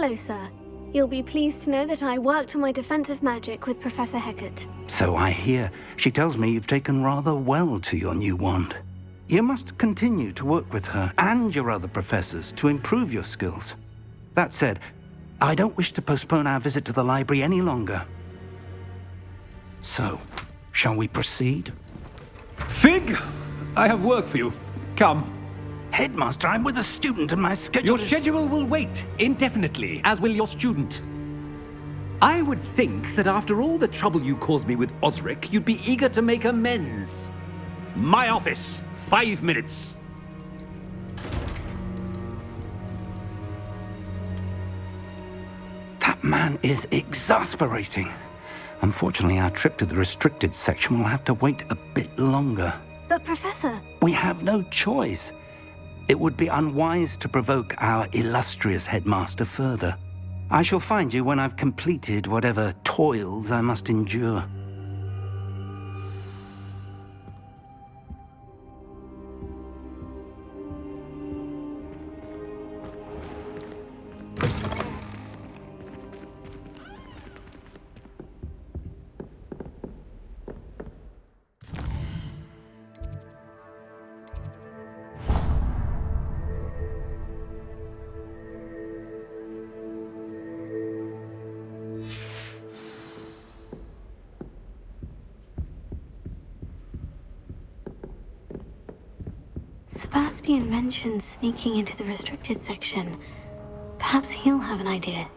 Hello, sir. You'll be pleased to know that I worked on my defensive magic with Professor Hecat. So I hear. She tells me you've taken rather well to your new wand. You must continue to work with her and your other professors to improve your skills. That said, I don't wish to postpone our visit to the library any longer. So, shall we proceed? Fig! I have work for you. Come. Headmaster, I'm with a student and my schedule Your is... schedule will wait indefinitely, as will your student. I would think that after all the trouble you caused me with Osric, you'd be eager to make amends. My office, 5 minutes. That man is exasperating. Unfortunately, our trip to the restricted section will have to wait a bit longer. But, Professor... We have no choice. It would be unwise to provoke our illustrious headmaster further. I shall find you when I've completed whatever toils I must endure. Sebastian mentioned sneaking into the restricted section. Perhaps he'll have an idea.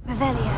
Revelio.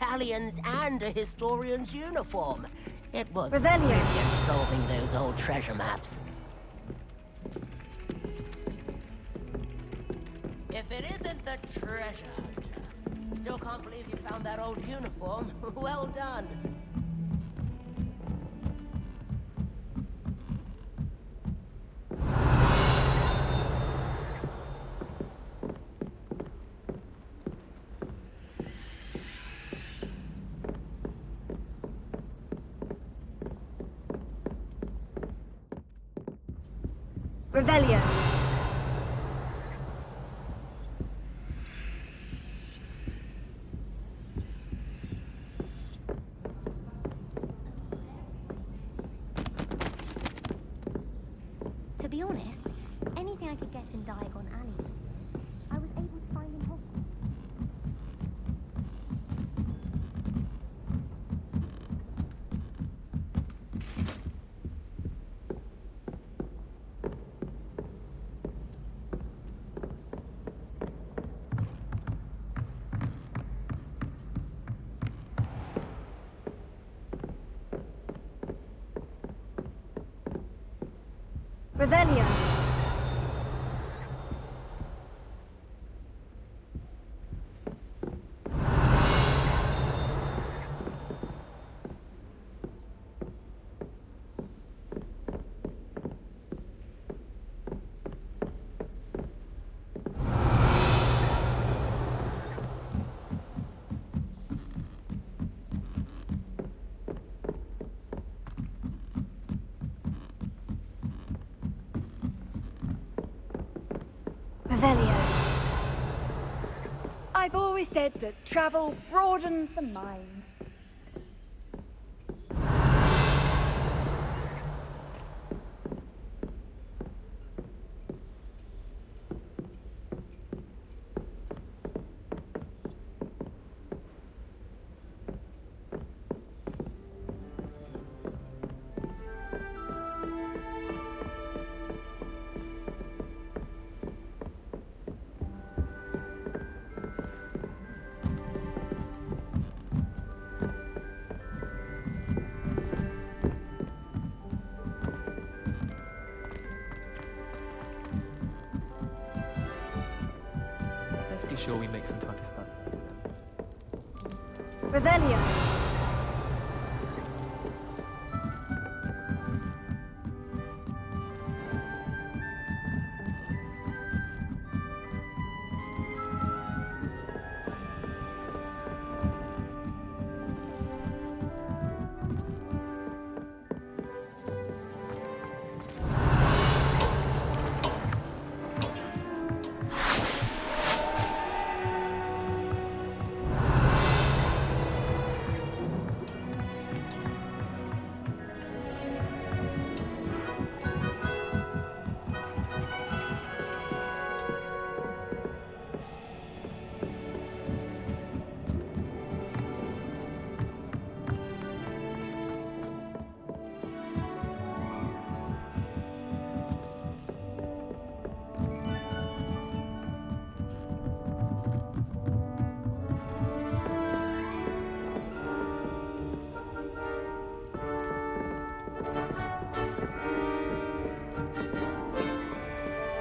Galleons and a historian's uniform. It was Revelio. brilliant solving those old treasure maps. If it isn't the treasure hunter. Still can't believe you found that old uniform. Well done. Revelio. To be honest, anything I could get in Diagon Alley, I was able to find in Hogwarts. Revelio. Revelio. I've always said that travel broadens the mind. sure we make some time to study. Revelio.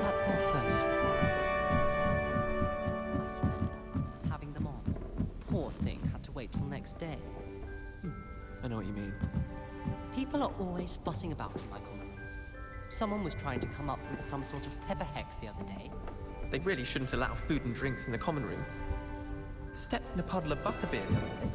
That poor first. My spectre was having them on. Poor thing had to wait till next day. I know what you mean. People are always fussing about in my common room. Someone was trying to come up with some sort of pepper hex the other day. They really shouldn't allow food and drinks in the common room. Stepped in a puddle of butterbeer the other day.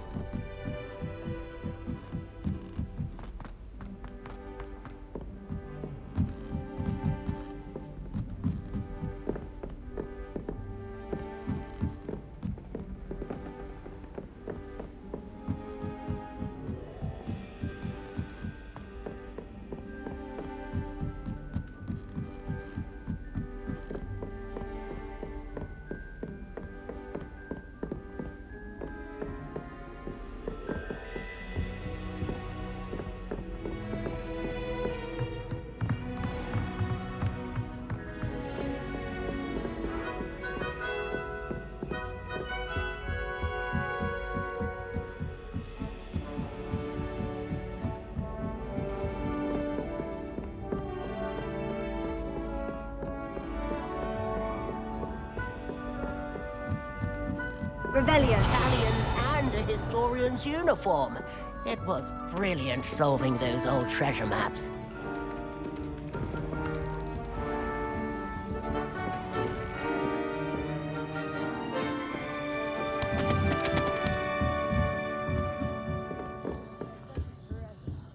Revelio. Italians and a historian's uniform. It was brilliant solving those old treasure maps.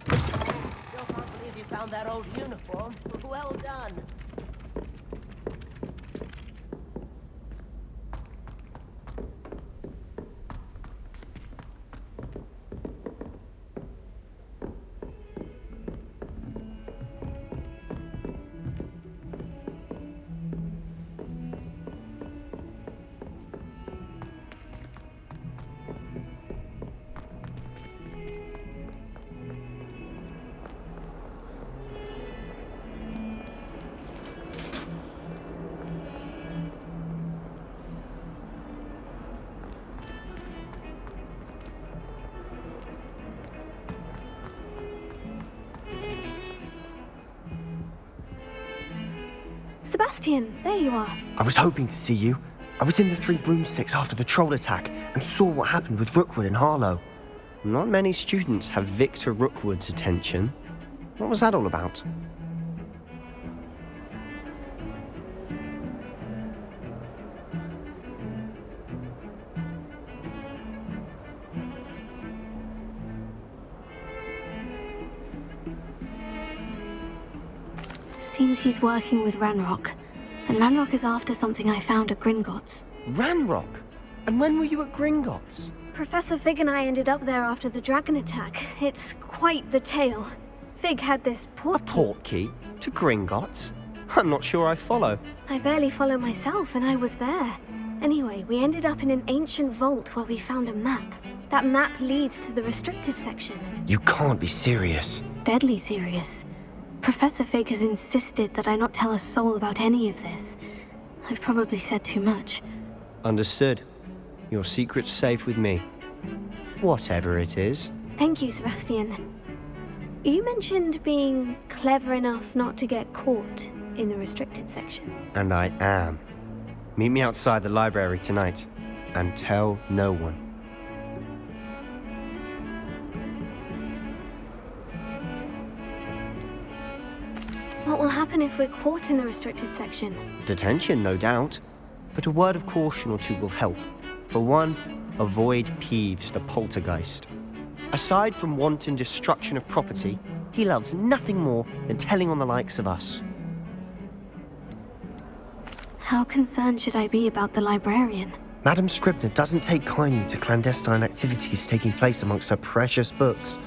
Still can't believe you found that old uniform. Well done. Sebastian, there you are. I was hoping to see you. I was in the Three Broomsticks after the troll attack and saw what happened with Rookwood and Harlow. Not many students have Victor Rookwood's attention. What was that all about? Seems he's working with Ranrock. And Ranrock is after something I found at Gringotts. Ranrock? And when were you at Gringotts? Professor Fig and I ended up there after the dragon attack. It's quite the tale. Fig had this A port... portkey? To Gringotts? I'm not sure I follow. I barely follow myself, and I was there. Anyway, we ended up in an ancient vault where we found a map. That map leads to the restricted section. You can't be serious. Deadly serious. Professor Fig has insisted that I not tell a soul about any of this. I've probably said too much. Understood. Your secret's safe with me. Whatever it is. Thank you, Sebastian. You mentioned being clever enough not to get caught in the restricted section. And I am. Meet me outside the library tonight. And tell no one. What will happen if we're caught in the restricted section? Detention, no doubt. But a word of caution or two will help. For one, avoid Peeves the poltergeist. Aside from wanton destruction of property, he loves nothing more than telling on the likes of us. How concerned should I be about the librarian? Madame Scribner doesn't take kindly to clandestine activities taking place amongst her precious books,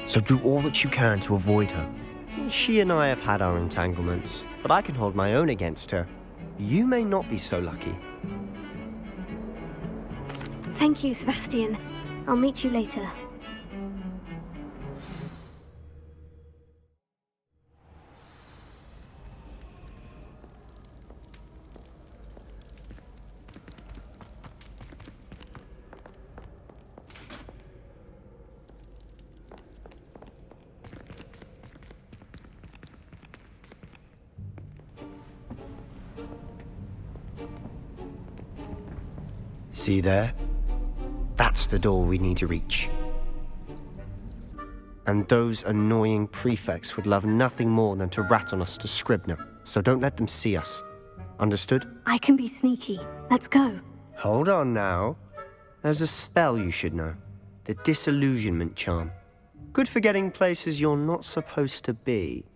so do all that you can to avoid her. She and I have had our entanglements, but I can hold my own against her. You may not be so lucky. Thank you, Sebastian. I'll meet you later. See there? That's the door we need to reach. And those annoying prefects would love nothing more than to rat on us to Scribner, so don't let them see us. Understood? I can be sneaky. Let's go. Hold on now. There's a spell you should know. The disillusionment charm. Good for getting places you're not supposed to be.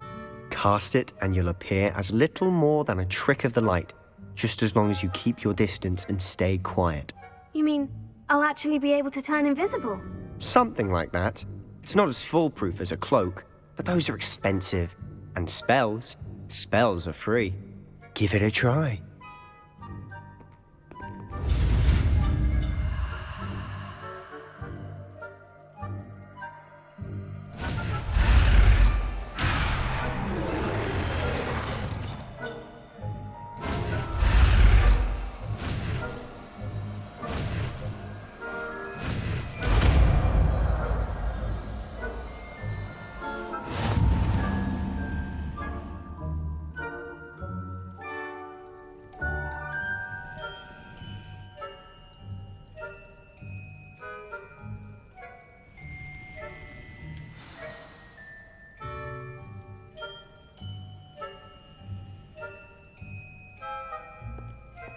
Cast it and you'll appear as little more than a trick of the light, just as long as you keep your distance and stay quiet. You mean I'll actually be able to turn invisible? Something like that. It's not as foolproof as a cloak, but those are expensive. And spells are free. Give it a try.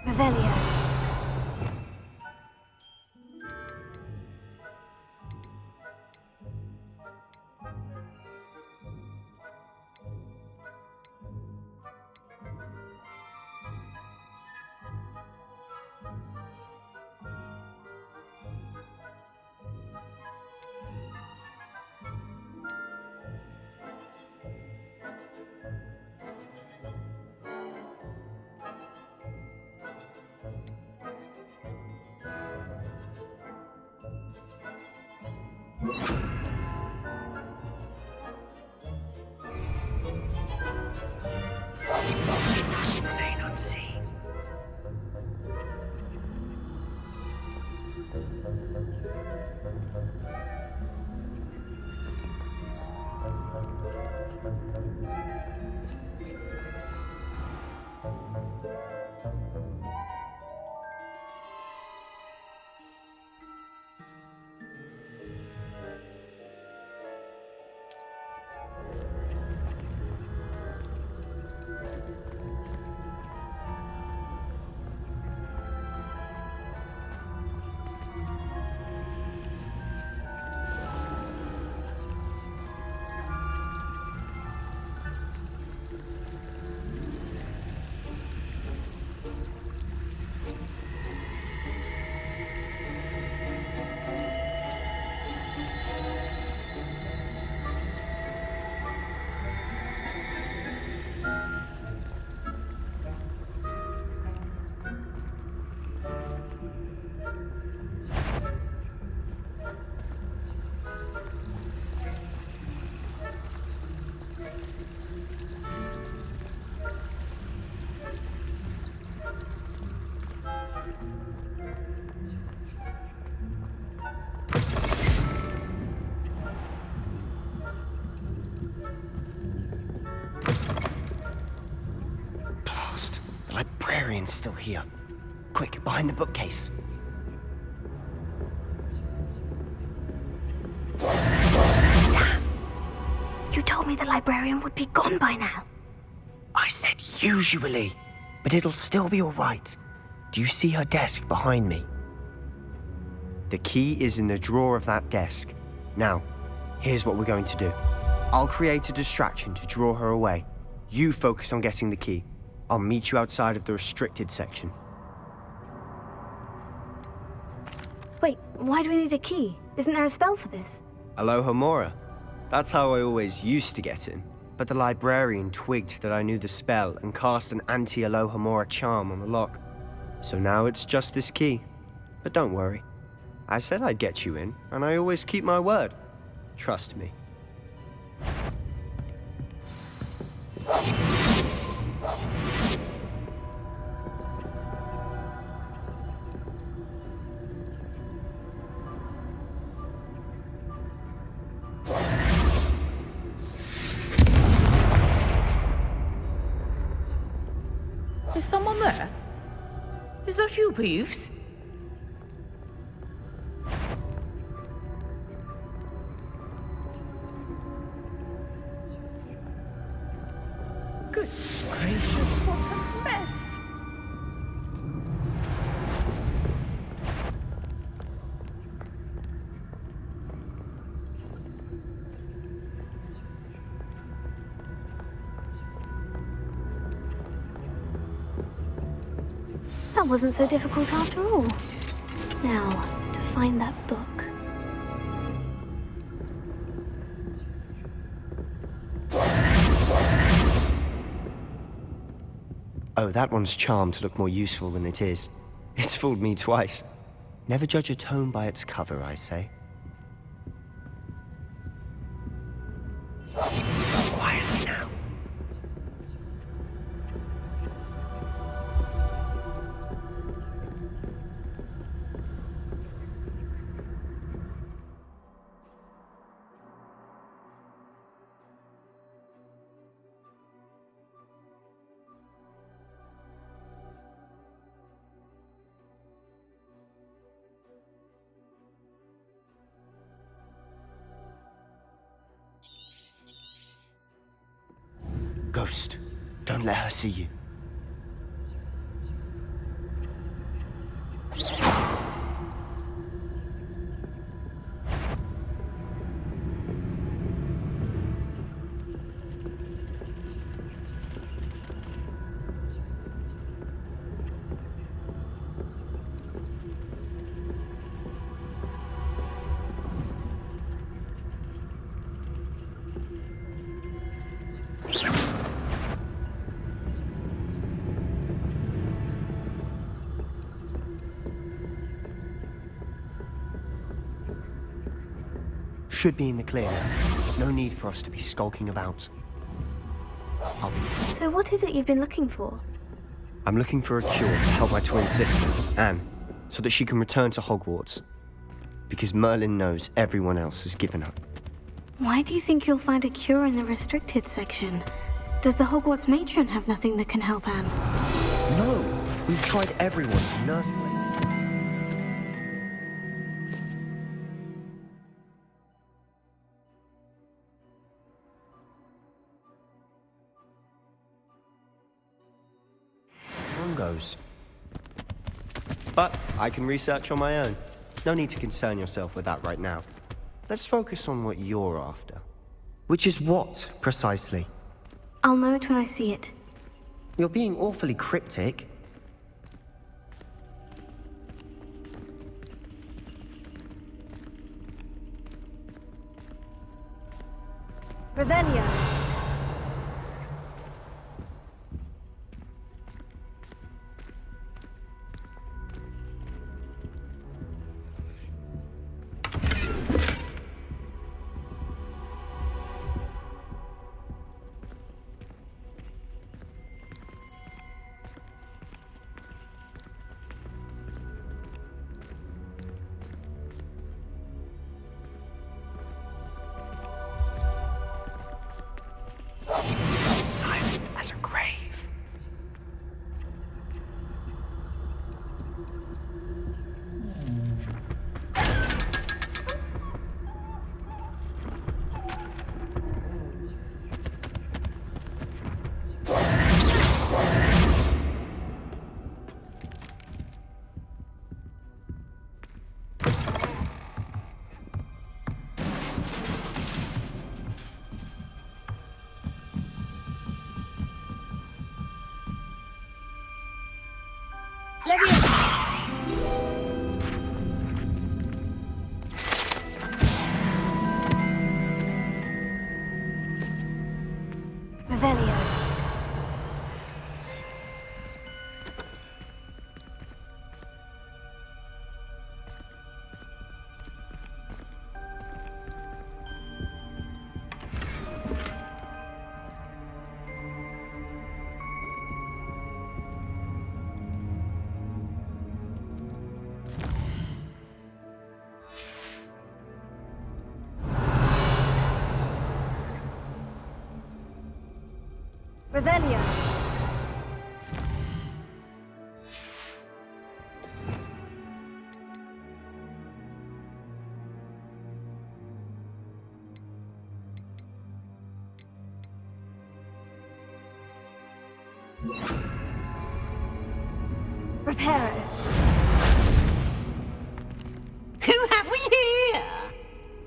Revelio. It must remain unseen. The librarian's still here. Quick, behind the bookcase. me the librarian would be gone by now. I said usually, but it'll still be all right. Do you see her desk behind me? The key is in the drawer of that desk. Now, here's what we're going to do. I'll create a distraction to draw her away. You focus on getting the key. I'll meet you outside of the restricted section. Wait, why do we need a key? Isn't there a spell for this? Alohomora. That's how I always used to get in. But the librarian twigged that I knew the spell and cast an anti-Alohomora charm on the lock. So now it's just this key. But don't worry. I said I'd get you in, and I always keep my word. Trust me. Is someone there? Is that you, Peeves? Goodness gracious, what a mess! That wasn't so difficult after all. Now, to find that book. Oh, that one's charmed to look more useful than it is. It's fooled me twice. Never judge a tome by its cover, I say. Quietly now. Ghost, don't let her see you. Should be in the clear now. No need for us to be skulking about. So what is it you've been looking for? I'm looking for a cure to help my twin sister, Anne, so that she can return to Hogwarts. Because Merlin knows everyone else has given up. Why do you think you'll find a cure in the restricted section? Does the Hogwarts matron have nothing that can help Anne? No, we've tried everyone from Nursling. Goes. But I can research on my own. No need to concern yourself with that right now. Let's focus on what you're after. Which is what, precisely? I'll know it when I see it. You're being awfully cryptic. Revelio. Revelio. Reparo. Who have we here?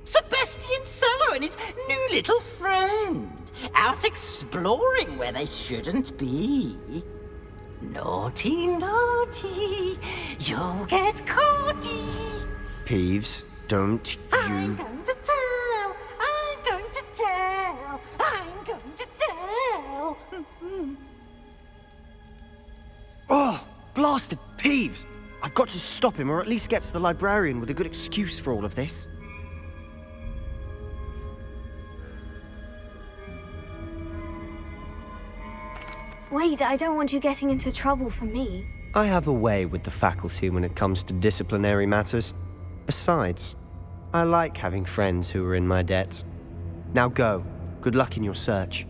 Sebastian Solo and his new little friend. Out exploring where they shouldn't be. Naughty, naughty. You'll get caughty. Peeves, don't I'm you... going to tell. I'm going to tell. I'm going to tell. Oh, blasted Peeves! I've got to stop him, or at least get to the librarian with a good excuse for all of this. Wait, I don't want you getting into trouble for me. I have a way with the faculty when it comes to disciplinary matters. Besides, I like having friends who are in my debt. Now go. Good luck in your search.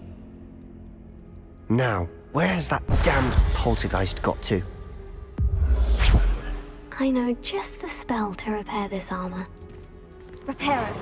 Now, where's that damned poltergeist got to? I know just the spell to repair this armor. Repair it.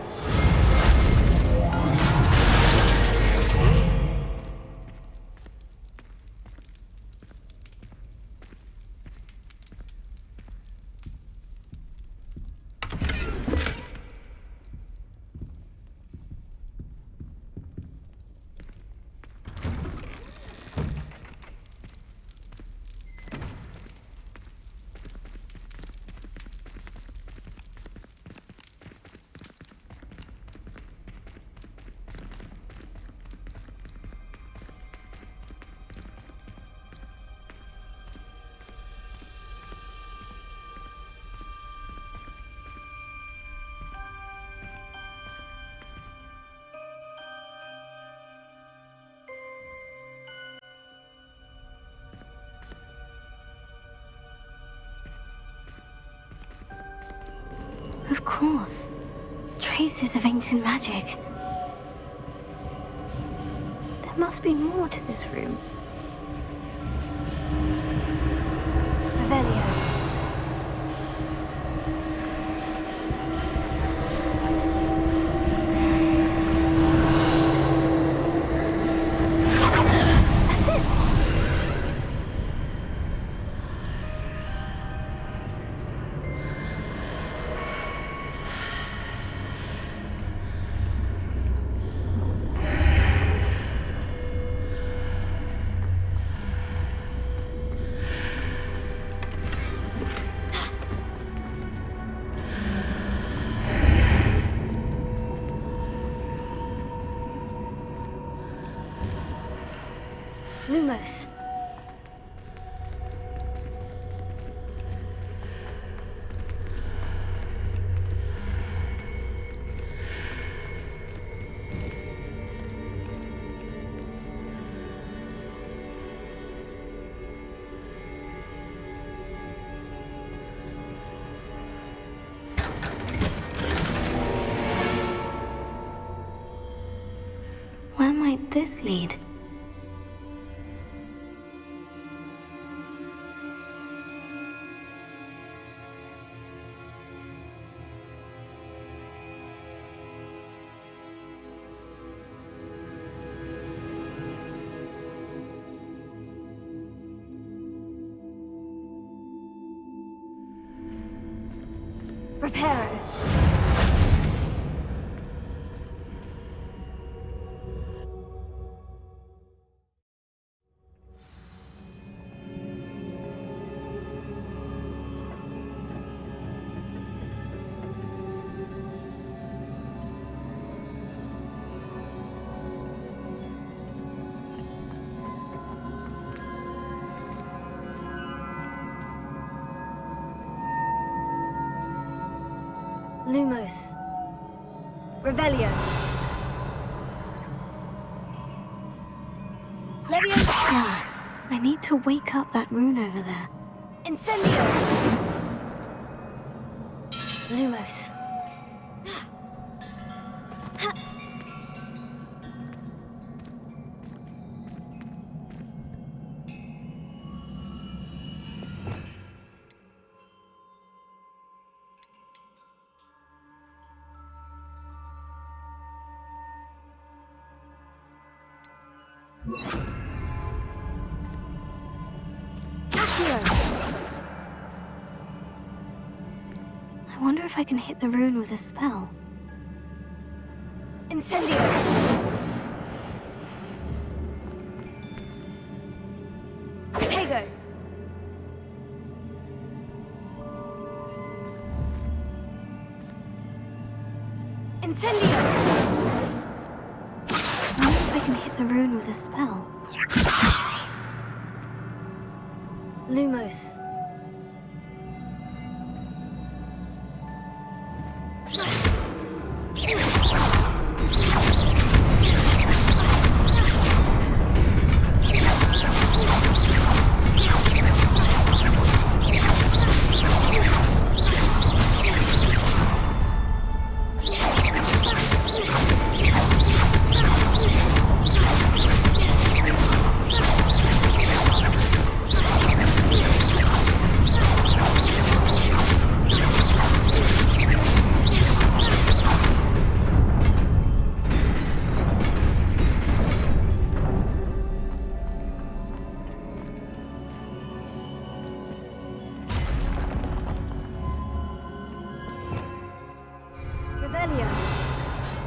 Of course. Traces of ancient magic. There must be more to this room. Revelio. That's it! Lumos. Where might this lead? Reparo. Lumos. Revelio. Leviosa. I need to wake up that rune over there. Incendio. Lumos. I wonder if I can hit the rune with a spell. Incendio! Potato! Incendio! I wonder if I can hit the rune with a spell. Lumos.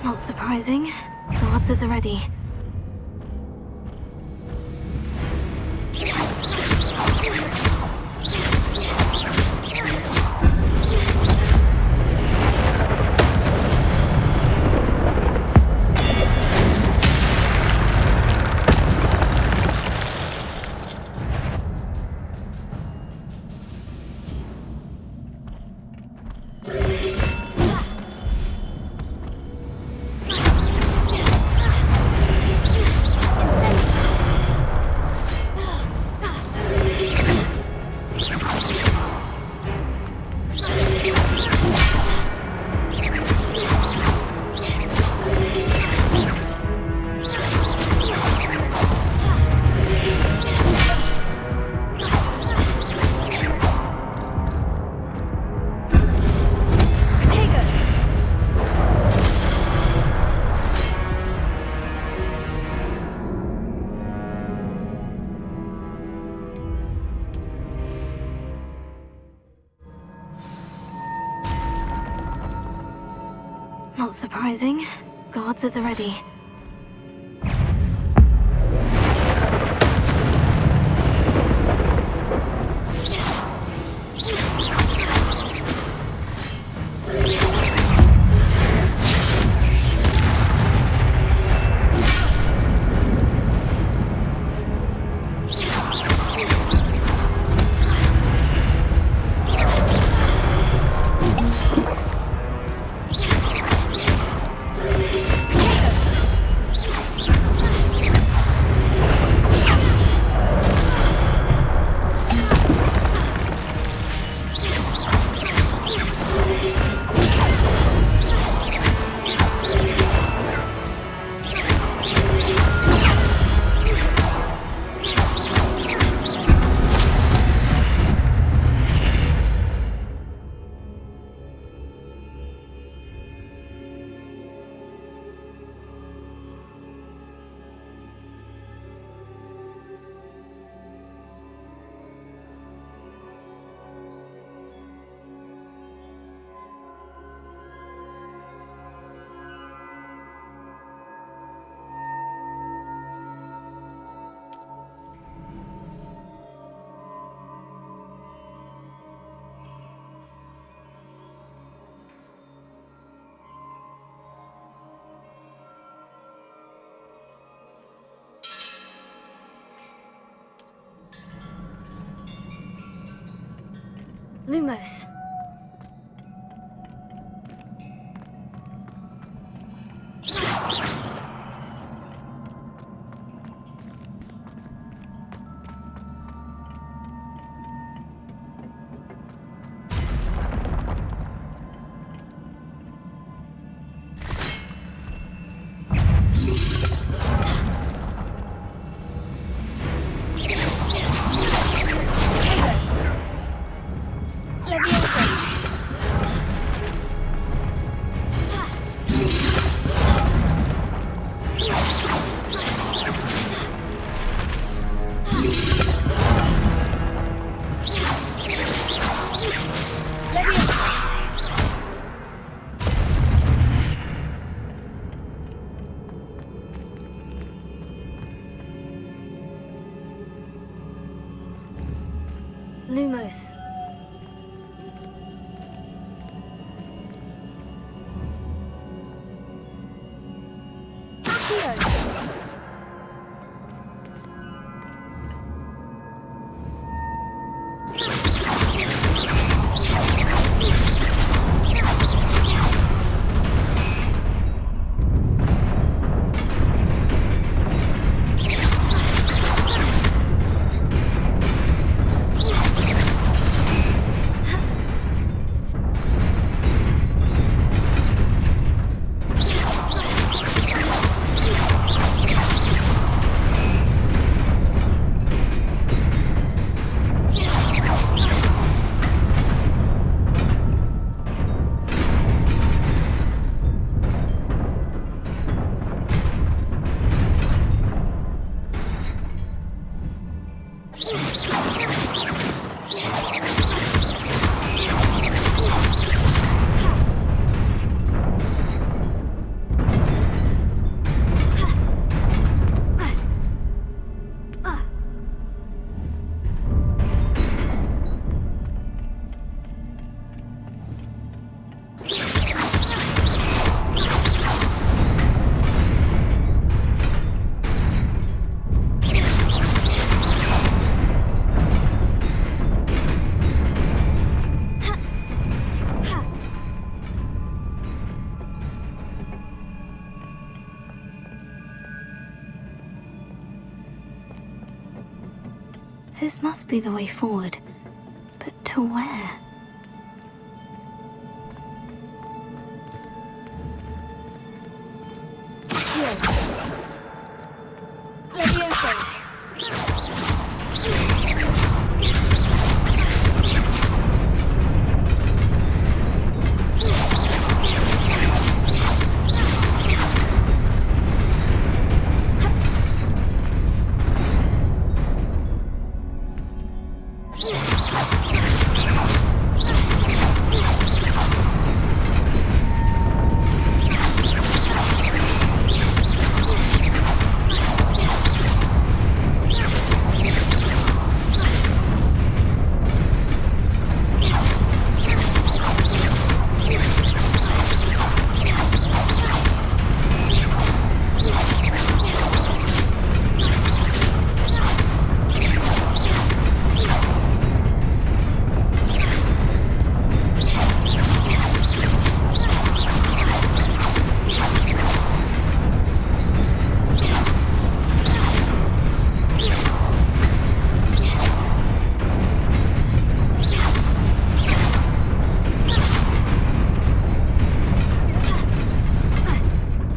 Not surprising. Guards at the ready. Not surprising. Guards at the ready. Lumos. Lumos. This must be the way forward. But to where?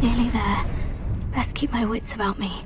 Nearly there. Best keep my wits about me.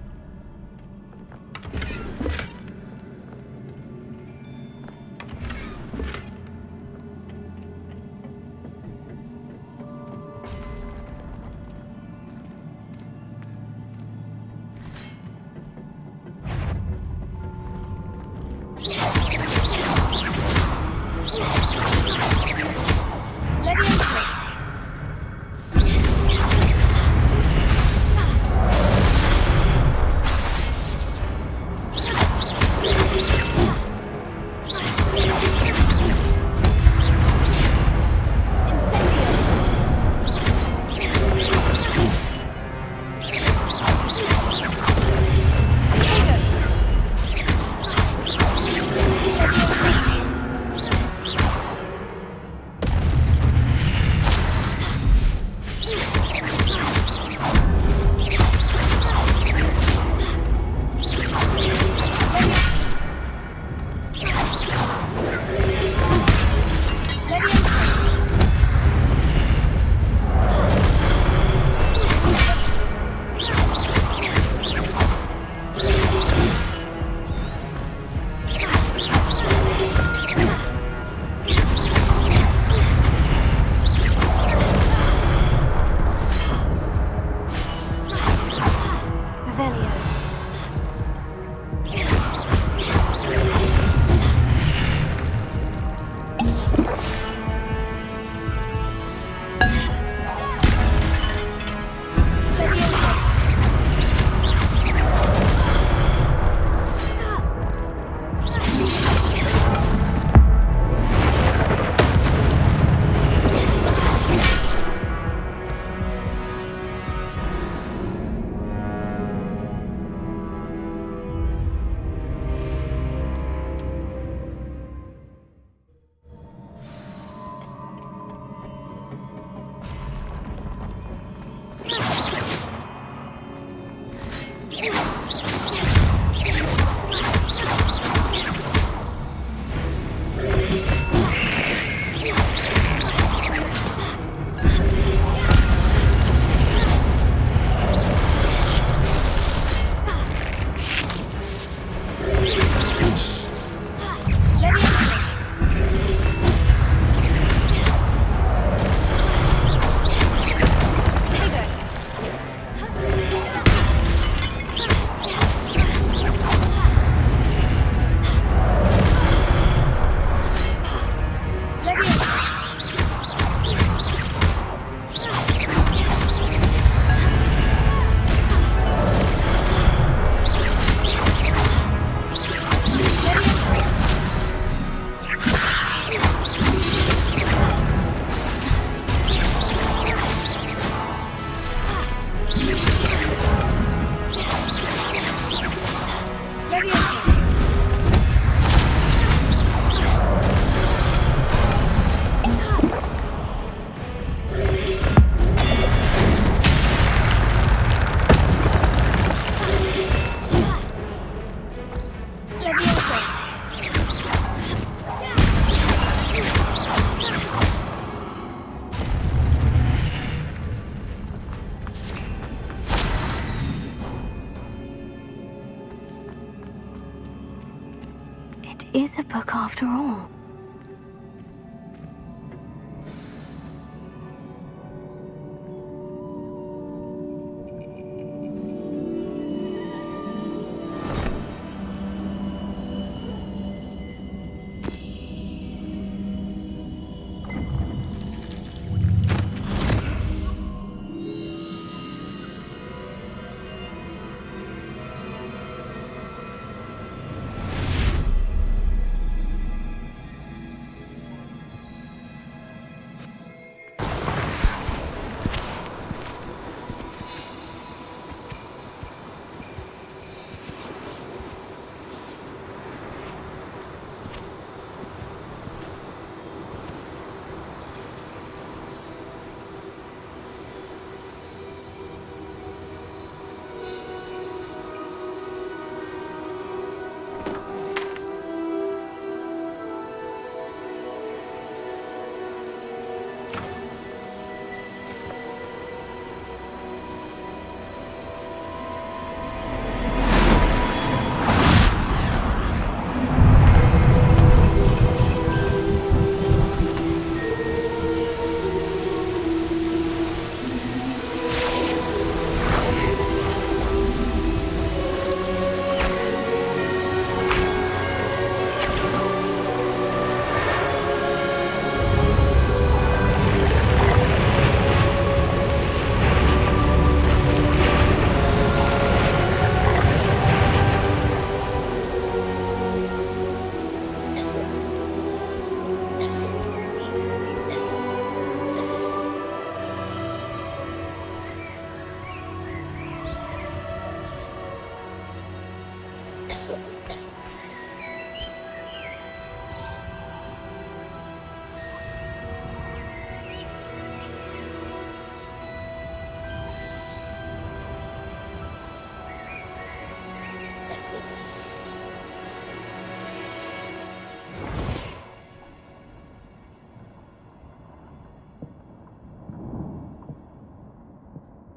is a book after all.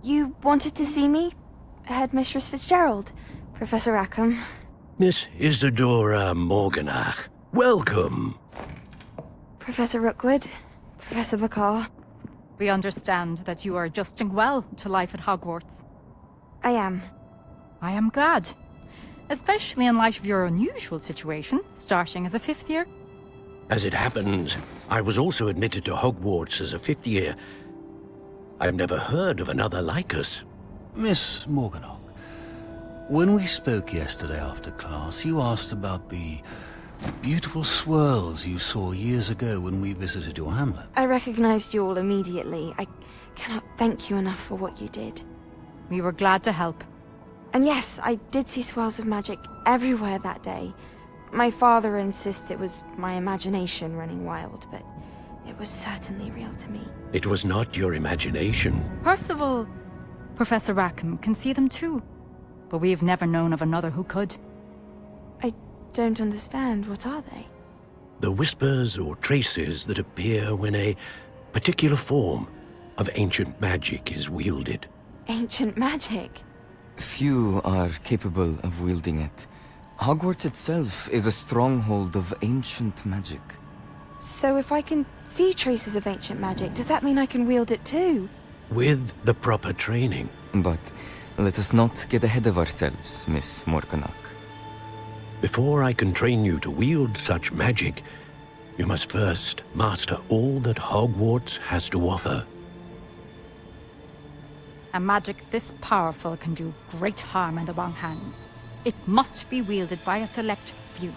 You wanted to see me? Headmistress Fitzgerald, Professor Rackham. Miss Isadora Morganach, welcome. Professor Rookwood, Professor Bakar. We understand that you are adjusting well to life at Hogwarts. I am. I am glad. Especially in light of your unusual situation, starting as a 5th year. As it happens, I was also admitted to Hogwarts as a 5th year. I've never heard of another like us. Miss Morganach, when we spoke yesterday after class, you asked about the beautiful swirls you saw years ago when we visited your hamlet. I recognized you all immediately. I cannot thank you enough for what you did. We were glad to help. And yes, I did see swirls of magic everywhere that day. My father insists it was my imagination running wild, but it was certainly real to me. It was not your imagination. Percival, Professor Rackham can see them too. But we've never known of another who could. I don't understand. What are they? The whispers or traces that appear when a particular form of ancient magic is wielded. Ancient magic? Few are capable of wielding it. Hogwarts itself is a stronghold of ancient magic. So if I can see traces of ancient magic, does that mean I can wield it too? With the proper training. But let us not get ahead of ourselves, Miss Morganach. Before I can train you to wield such magic, you must first master all that Hogwarts has to offer. A magic this powerful can do great harm in the wrong hands. It must be wielded by a select few.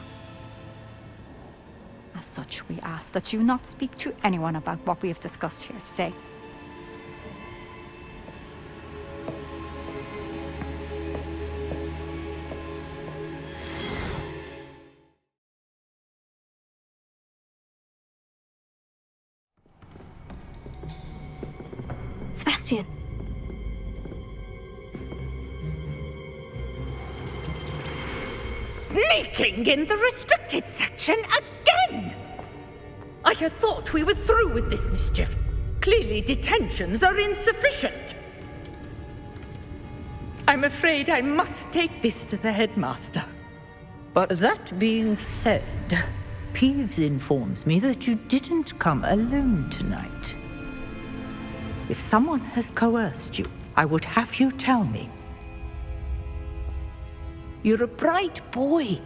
As such, we ask that you not speak to anyone about what we have discussed here today. Sebastian. Sneaking in the restricted section again! I had thought we were through with this mischief. Clearly detentions are insufficient. I'm afraid I must take this to the headmaster. But that being said, Peeves informs me that you didn't come alone tonight. If someone has coerced you, I would have you tell me. You're a bright boy.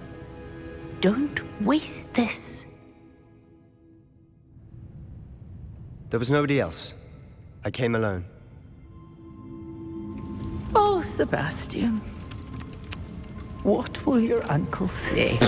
Don't waste this. there was nobody else. I came alone. Oh, Sebastian. What will your uncle say?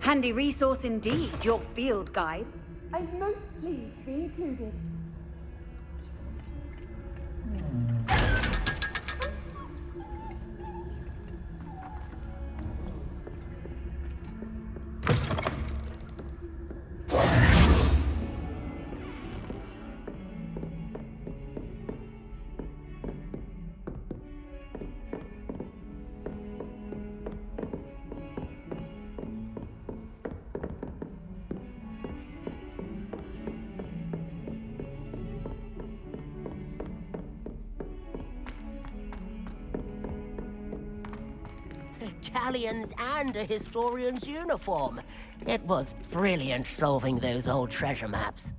Handy resource indeed, your field guide. I'm most pleased to be included. galleons and a historian's uniform. It was brilliant solving those old treasure maps.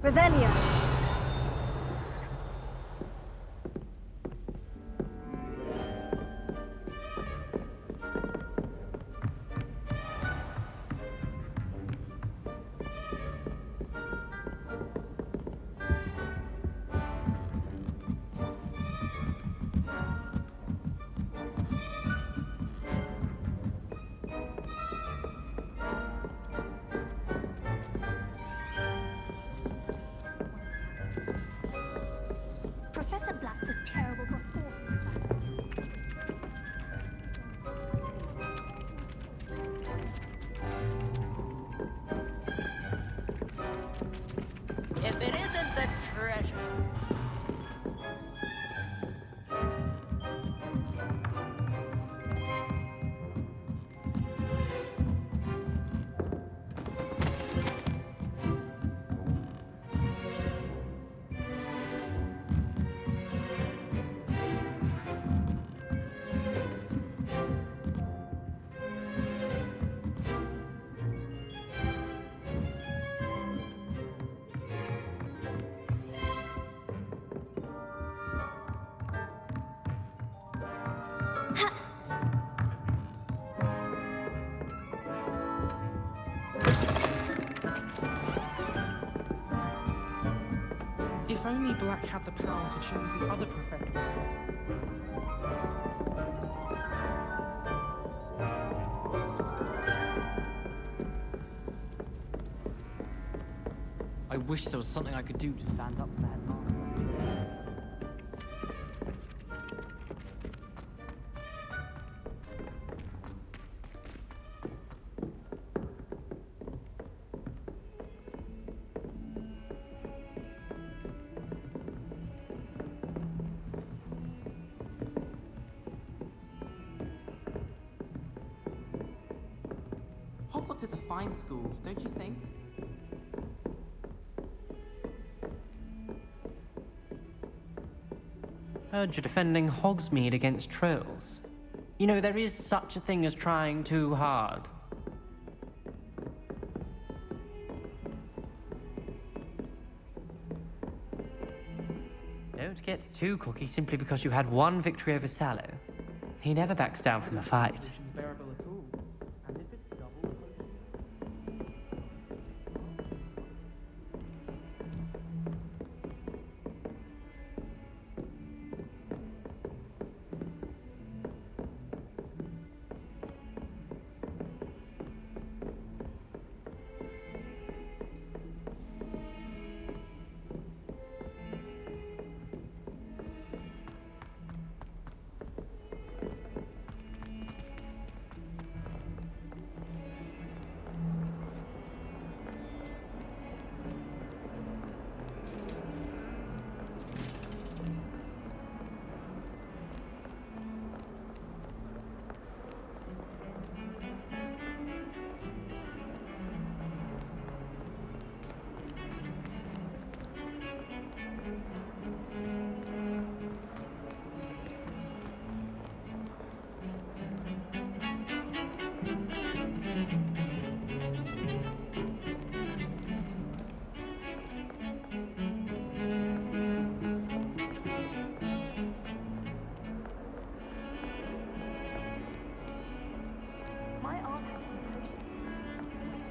Revelio. Professor Black was terrible before. If it isn't the treasure. If only Black had the power to choose the other profession. I wish there was something I could do to stand up to the headmaster. Hogwarts is a fine school, don't you think? Heard you're defending Hogsmeade against trolls. You know, there is such a thing as trying too hard. Don't get too cocky simply because you had one victory over Sallow. He never backs down from a fight. Conditions bearable at all. And if it's double... My aunt has some potions.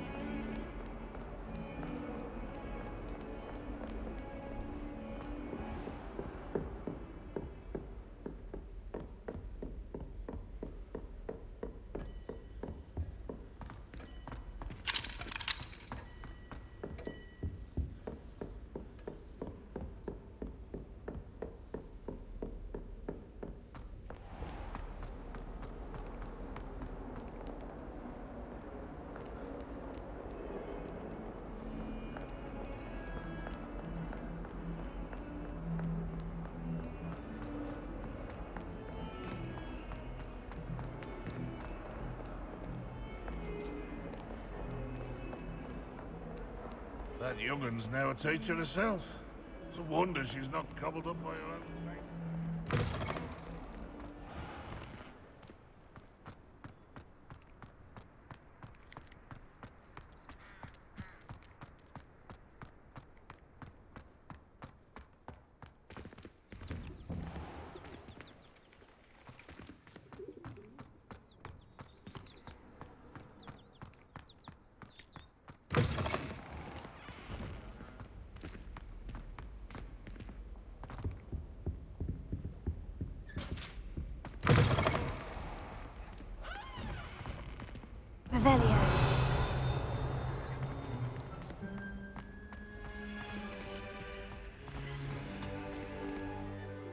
That young'un's now a teacher herself. It's a wonder she's not cobbled up by her own fate.